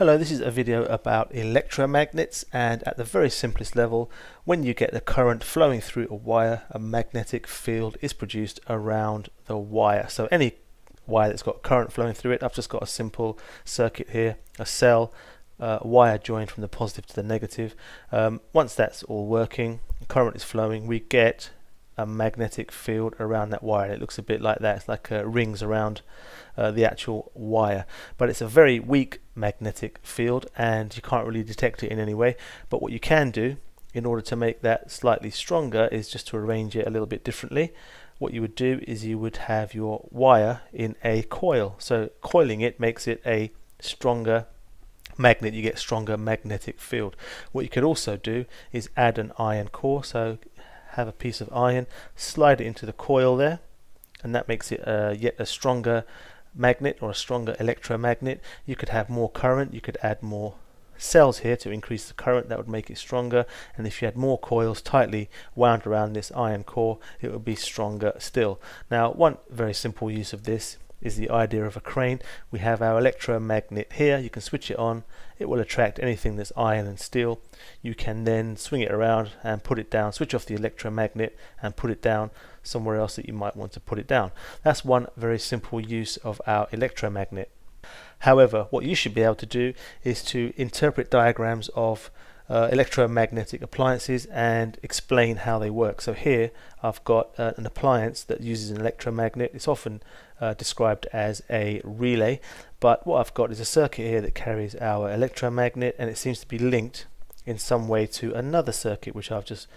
Hello, this is a video about electromagnets, and at the very simplest level, when you get the current flowing through a wire, a magnetic field is produced around the wire. So any wire that's got current flowing through it, I've just got a simple circuit here, a cell, a wire joined from the positive to the negative. Once that's all working, current is flowing, we get a magnetic field around that wire. It looks a bit like that. It's like rings around the actual wire, but it's a very weak magnetic field and you can't really detect it in any way. But what you can do in order to make that slightly stronger is just to arrange it a little bit differently. What you would do is you would have your wire in a coil, so coiling it makes it a stronger magnet. You get stronger magnetic field. What you could also do is add an iron core, so have a piece of iron, slide it into the coil there, and that makes it yet a stronger magnet or a stronger electromagnet. You could have more current, you could add more cells here to increase the current, that would make it stronger, and if you had more coils tightly wound around this iron core, it would be stronger still. Now, one very simple use of this is the idea of a crane. We have our electromagnet here, you can switch it on, it will attract anything that's iron and steel. You can then swing it around and put it down, switch off the electromagnet and put it down somewhere else that you might want to put it down. That's one very simple use of our electromagnet. However, what you should be able to do is to interpret diagrams of electromagnetic appliances and explain how they work. So here I've got an appliance that uses an electromagnet. It's often described as a relay, but what I've got is a circuit here that carries our electromagnet, and it seems to be linked in some way to another circuit which I've just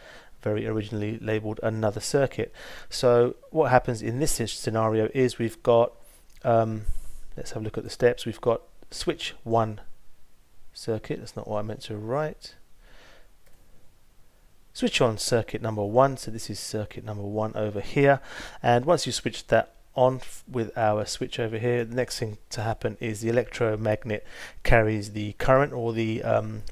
very originally labeled another circuit. So what happens in this scenario is we've got let's have a look at the steps. We've got switch 1 circuit, that's not what I meant to write. Switch on circuit number 1, so this is circuit number 1 over here, and once you switch that on with our switch over here, the next thing to happen is the electromagnet carries the current, or the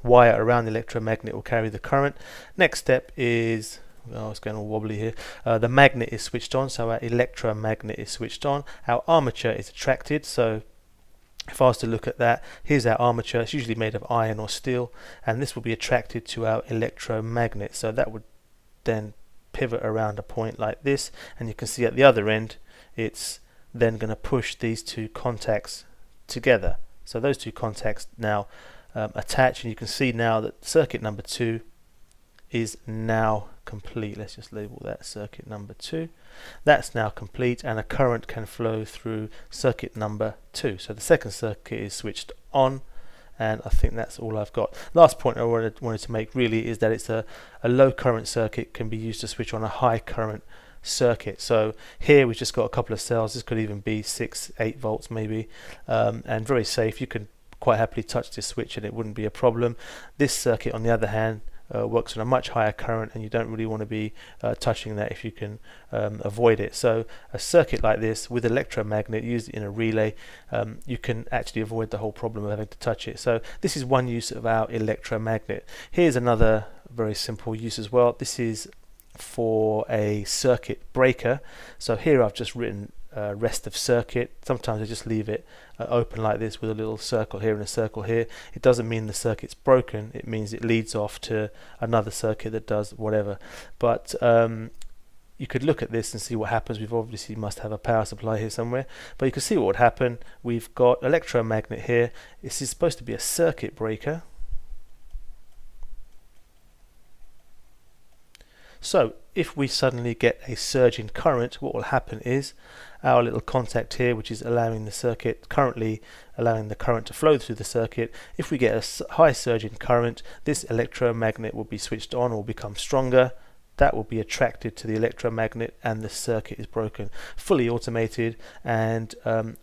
wire around the electromagnet will carry the current. Next step is, oh, it's going all wobbly here, the magnet is switched on, so our electromagnet is switched on, our armature is attracted. So if I was to look at that, here's our armature, it's usually made of iron or steel, and this will be attracted to our electromagnet, so that would then pivot around a point like this, and you can see at the other end it's then going to push these two contacts together. So those two contacts now attach, and you can see now that circuit number 2 is now complete. Let's just label that circuit number 2. That's now complete, and a current can flow through circuit number 2. So the second circuit is switched on, and I think that's all I've got. Last point I wanted to make really is that it's a low current circuit can be used to switch on a high current circuit. So here we've just got a couple of cells. This could even be 6-8 volts maybe, and very safe. You can quite happily touch this switch and it wouldn't be a problem. This circuit on the other hand works on a much higher current, and you don't really want to be touching that if you can avoid it. So a circuit like this with electromagnet used in a relay, you can actually avoid the whole problem of having to touch it. So this is one use of our electromagnet. Here's another very simple use as well. This is for a circuit breaker. So here I've just written rest of circuit. Sometimes I just leave it open like this with a little circle here and a circle here. It doesn't mean the circuit's broken, it means it leads off to another circuit that does whatever. But you could look at this and see what happens. We've obviously must have a power supply here somewhere, but you can see what would happen. We've got electromagnet here. This is supposed to be a circuit breaker. So if we suddenly get a surge in current, what will happen is our little contact here, which is allowing the circuit, currently allowing the current to flow through the circuit, if we get a high surge in current, this electromagnet will be switched on or become stronger. That will be attracted to the electromagnet and the circuit is broken. Fully automated, and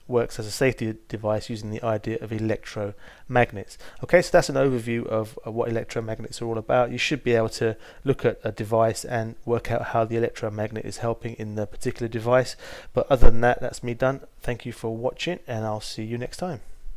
works as a safety device using the idea of electromagnets. Okay, so that's an overview of what electromagnets are all about. You should be able to look at a device and work out how the electromagnet is helping in the particular device. But other than that, that's me done. Thank you for watching, and I'll see you next time.